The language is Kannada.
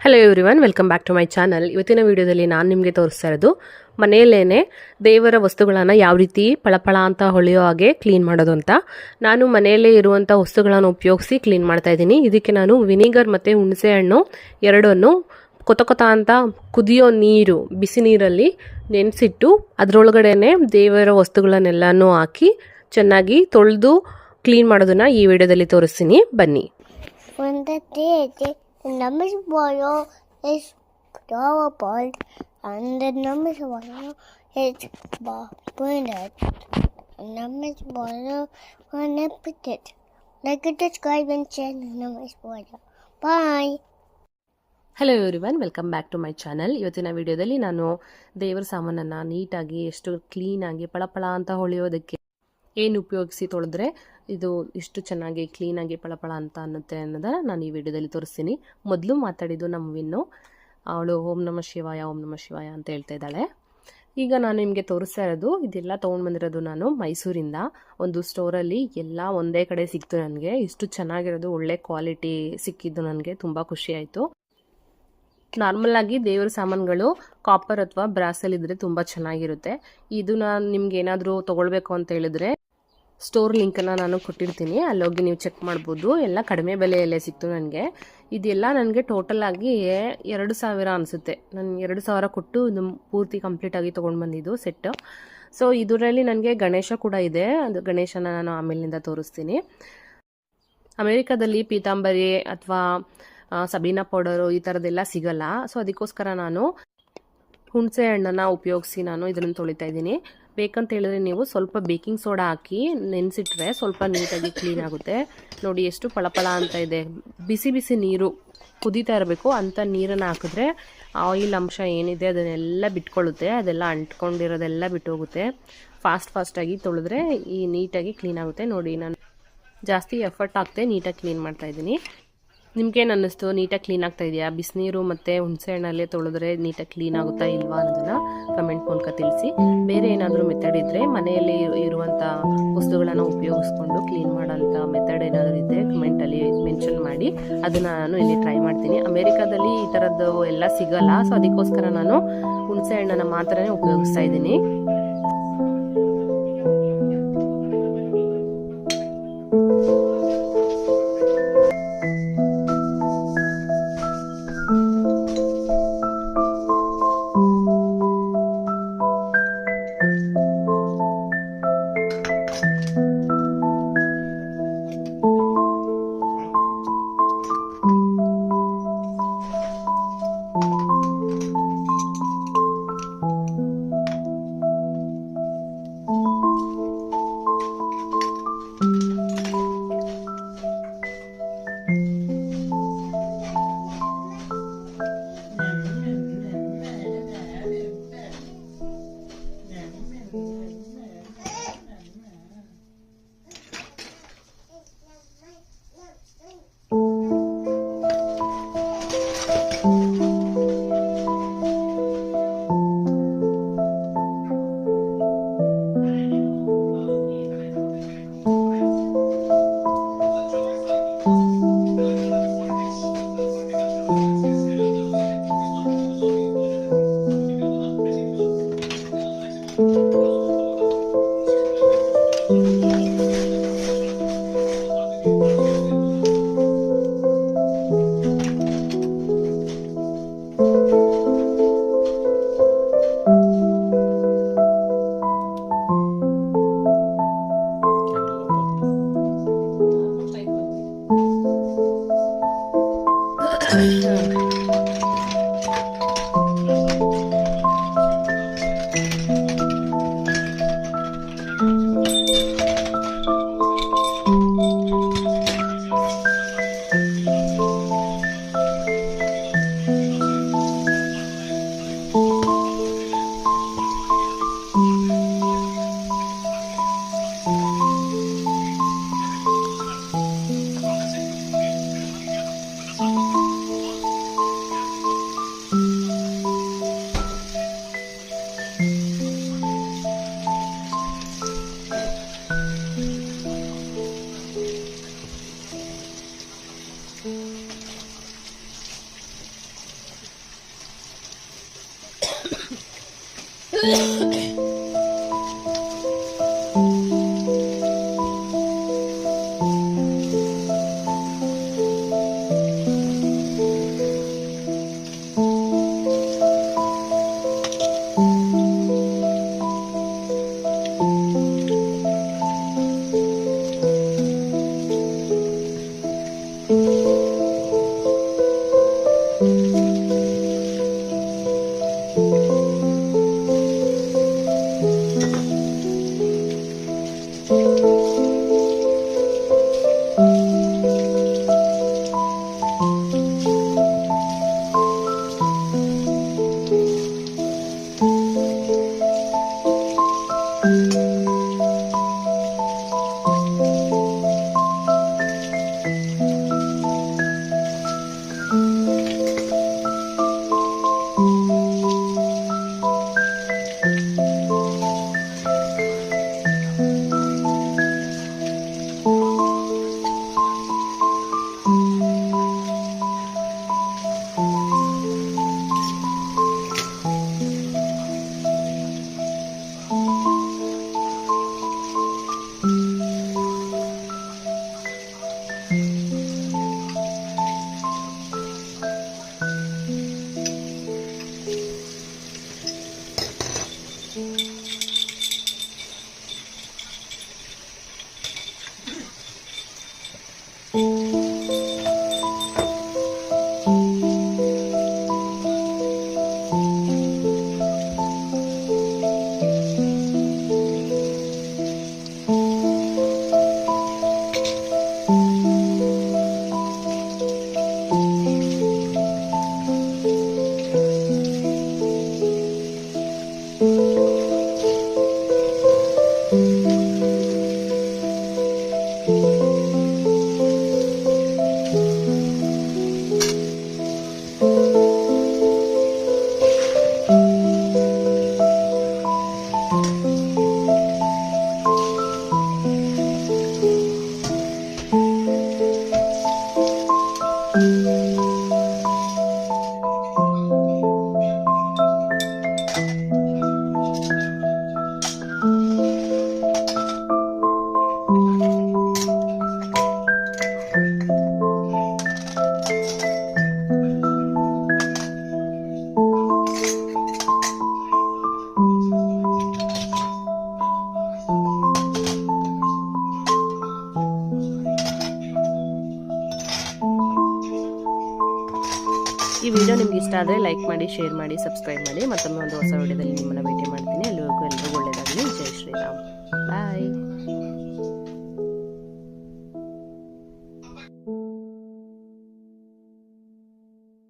Hello everyone, welcome back to my channel. ಇವತ್ತಿನ ವಿಡಿಯೋದಲ್ಲಿ ನಾನು ನಿಮಗೆ ತೋರಿಸ್ತಾ ಇರೋದು ಮನೆಯಲ್ಲೇ ದೇವರ ವಸ್ತುಗಳನ್ನು ಯಾವ ರೀತಿ ಪಳಪಳ ಅಂತ ಹೊಳೆಯೋ ಹಾಗೆ ಕ್ಲೀನ್ ಮಾಡೋದು ಅಂತ. ನಾನು ಮನೆಯಲ್ಲೇ ಇರುವಂಥ ವಸ್ತುಗಳನ್ನು ಉಪಯೋಗಿಸಿ ಕ್ಲೀನ್ ಮಾಡ್ತಾ ಇದ್ದೀನಿ. ಇದಕ್ಕೆ ನಾನು ವಿನಿಗರ್ ಮತ್ತು ಹುಣಸೆ ಹಣ್ಣು ಎರಡನ್ನು ಕೊತ ಅಂತ ಕುದಿಯೋ ನೀರು, ಬಿಸಿ ನೀರಲ್ಲಿ ನೆನೆಸಿಟ್ಟು ಅದರೊಳಗಡೆನೆ ದೇವರ ವಸ್ತುಗಳನ್ನೆಲ್ಲನೂ ಹಾಕಿ ಚೆನ್ನಾಗಿ ತೊಳೆದು ಕ್ಲೀನ್ ಮಾಡೋದನ್ನ ಈ ವಿಡಿಯೋದಲ್ಲಿ ತೋರಿಸ್ತೀನಿ, ಬನ್ನಿ. The numbers borrow is powerful and the numbers borrow is pointed. Numbers borrow one epithet. Like it describe and share numbers borrow. Bye. Hello everyone, welcome back to my channel. ಇವತ್ತಿನ ವಿಡಿಯೋದಲ್ಲಿ ನಾನು ದೇವರ ಸಾಮಾನನ್ನು ನೀಟಾಗಿ ಎಷ್ಟು ಕ್ಲೀನಾಗಿ ಪಳಪಳ ಅಂತ ಹೊಳೆಯೋದಕ್ಕೆ ಏನು ಉಪಯೋಗಿಸಿ ತೊಳೆದ್ರೆ ಇದು ಇಷ್ಟು ಚೆನ್ನಾಗಿ ಕ್ಲೀನಾಗಿ ಪಳಪಳ ಅಂತ ಅನ್ನುತ್ತೆ ಅನ್ನೋದನ್ನು ನಾನು ಈ ವಿಡಿಯೋದಲ್ಲಿ ತೋರಿಸ್ತೀನಿ. ಮೊದಲು ಮಾತಾಡಿದ್ದು ನಮ್ಮ ವಿನ್ನು, ಅವಳು ಓಂ ನಮಃ ಶಿವಾಯ ಓಂ ನಮಃ ಶಿವಾಯ ಅಂತ ಹೇಳ್ತಾ ಇದ್ದಾಳೆ. ಈಗ ನಾನು ನಿಮಗೆ ತೋರಿಸ್ತಾ ಇರೋದು, ಇದೆಲ್ಲ ತೊಗೊಂಡು ಬಂದಿರೋದು ನಾನು ಮೈಸೂರಿಂದ. ಒಂದು ಸ್ಟೋರಲ್ಲಿ ಎಲ್ಲ ಒಂದೇ ಕಡೆ ಸಿಕ್ತು ನನಗೆ. ಇಷ್ಟು ಚೆನ್ನಾಗಿರೋದು, ಒಳ್ಳೆ ಕ್ವಾಲಿಟಿ ಸಿಕ್ಕಿದ್ದು ನನಗೆ ತುಂಬ ಖುಷಿ ಆಯಿತು. ನಾರ್ಮಲ್ ಆಗಿ ದೇವರ ಸಾಮಾನುಗಳು ಕಾಪರ್ ಅಥವಾ ಬ್ರಾಸಲ್ಲಿ ಇದ್ರೆ ತುಂಬ ಚೆನ್ನಾಗಿರುತ್ತೆ. ಇದು ನಾನು ನಿಮ್ಗೆ ಏನಾದರೂ ತೊಗೊಳ್ಬೇಕು ಅಂತ ಹೇಳಿದ್ರೆ ಸ್ಟೋರ್ ಲಿಂಕನ್ನು ನಾನು ಕೊಟ್ಟಿರ್ತೀನಿ, ಅಲ್ಲೋಗಿ ನೀವು ಚೆಕ್ ಮಾಡ್ಬೋದು. ಎಲ್ಲ ಕಡಿಮೆ ಬೆಲೆಯಲ್ಲೇ ಸಿಕ್ತು ನನಗೆ. ಇದೆಲ್ಲ ನನಗೆ ಟೋಟಲ್ ಆಗಿ 2,000 ಅನಿಸುತ್ತೆ. ನಾನು 2,000 ಕೊಟ್ಟು ಇದು ಪೂರ್ತಿ ಕಂಪ್ಲೀಟಾಗಿ ತೊಗೊಂಡು ಬಂದಿದ್ದು ಸೆಟ್ಟು. ಸೊ ಇದರಲ್ಲಿ ನನಗೆ ಗಣೇಶ ಕೂಡ ಇದೆ. ಅದು ಗಣೇಶನ ನಾನು ಆಮೇಲಿಂದ ತೋರಿಸ್ತೀನಿ. ಅಮೆರಿಕಾದಲ್ಲಿ ಪೀತಾಂಬರಿ ಅಥವಾ ಸಬೀನಾ ಪೌಡರು ಈ ಥರದ್ದೆಲ್ಲ ಸಿಗಲ್ಲ. ಸೊ ಅದಕ್ಕೋಸ್ಕರ ನಾನು ಹುಣಸೆ ಹಣ್ಣನ್ನು ಉಪಯೋಗಿಸಿ ನಾನು ಇದನ್ನು ತೊಳಿತಾ ಇದ್ದೀನಿ. ಬೇಕಂತ ಹೇಳಿದ್ರೆ ನೀವು ಸ್ವಲ್ಪ ಬೇಕಿಂಗ್ ಸೋಡಾ ಹಾಕಿ ನೆನೆಸಿಟ್ರೆ ಸ್ವಲ್ಪ ನೀಟಾಗಿ ಕ್ಲೀನ್ ಆಗುತ್ತೆ. ನೋಡಿ ಎಷ್ಟು ಫಳಫಳ ಅಂತ ಇದೆ. ಬಿಸಿ ಬಿಸಿ ನೀರು ಕುದೀತಾ ಇರಬೇಕು ಅಂತ ನೀರನ್ನು ಹಾಕಿದ್ರೆ ಆಯಿಲ್ ಅಂಶ ಏನಿದೆ ಅದನ್ನೆಲ್ಲ ಬಿಟ್ಕೊಳ್ಳುತ್ತೆ. ಅದೆಲ್ಲ ಅಂಟ್ಕೊಂಡಿರೋದೆಲ್ಲ ಬಿಟ್ಟು ಹೋಗುತ್ತೆ. ಫಾಸ್ಟಾಗಿ ತೊಳೆದ್ರೆ ಈ ನೀಟಾಗಿ ಕ್ಲೀನ್ ಆಗುತ್ತೆ. ನೋಡಿ, ನಾನು ಜಾಸ್ತಿ ಎಫರ್ಟ್ ಹಾಕ್ತೆ ನೀಟಾಗಿ ಕ್ಲೀನ್ ಮಾಡ್ತಾ ಇದ್ದೀನಿ. ನಿಮ್ಗೇನು ಅನ್ನಿಸ್ತು? ನೀಟಾಗಿ ಕ್ಲೀನ್ ಆಗ್ತಾ ಇದೆಯಾ? ಬಿಸಿನೀರು ಮತ್ತು ಹುಣಸೆ ಹಣ್ಣಲ್ಲೇ ತೊಳೆದ್ರೆ ನೀಟಾಗಿ ಕ್ಲೀನ್ ಆಗುತ್ತಾ ಇಲ್ವಾ ಅನ್ನೋದನ್ನು ಕಮೆಂಟ್ ಮೂಲಕ ತಿಳಿಸಿ. ಬೇರೆ ಏನಾದರೂ ಮೆಥಡ್ ಇದ್ದರೆ, ಮನೆಯಲ್ಲಿ ಇರುವಂಥ ವಸ್ತುಗಳನ್ನು ಉಪಯೋಗಿಸ್ಕೊಂಡು ಕ್ಲೀನ್ ಮಾಡೋಂಥ ಮೆಥಡ್ ಏನಾದರೂ ಇದ್ದರೆ ಕಮೆಂಟಲ್ಲಿ ಮೆನ್ಷನ್ ಮಾಡಿ. ಅದನ್ನು ನಾನು ಇಲ್ಲಿ ಟ್ರೈ ಮಾಡ್ತೀನಿ. ಅಮೇರಿಕಾದಲ್ಲಿ ಈ ಥರದ್ದು ಎಲ್ಲ ಸಿಗಲ್ಲ. ಸೊ ಅದಕ್ಕೋಸ್ಕರ ನಾನು ಹುಣಸೆ ಹಣ್ಣನ್ನು ಮಾತ್ರ ಉಪಯೋಗಿಸ್ತಾ ಇದ್ದೀನಿ. ಈ ವಿಡಿಯೋ ನಿಮ್ಗೆ ಇಷ್ಟ ಆದರೆ ಲೈಕ್ ಮಾಡಿ, ಶೇರ್ ಮಾಡಿ, ಸಬ್ಸ್ಕ್ರೈಬ್ ಮಾಡಿ. ಮತ್ತೊಮ್ಮೆ ಒಂದು ಹೊಸ ವಿಡಿಯೋದಲ್ಲಿ ನಿಮ್ಮನ್ನು ಭೇಟಿ ಮಾಡ್ತೀನಿ. ಅಲ್ಲಿವರೆಗೂ ಎಲ್ಲರಿಗೂ ಒಳ್ಳೆಯದಾಗಲಿ. ಜೈ ಶ್ರೀರಾಮ್. ಬಾಯ್.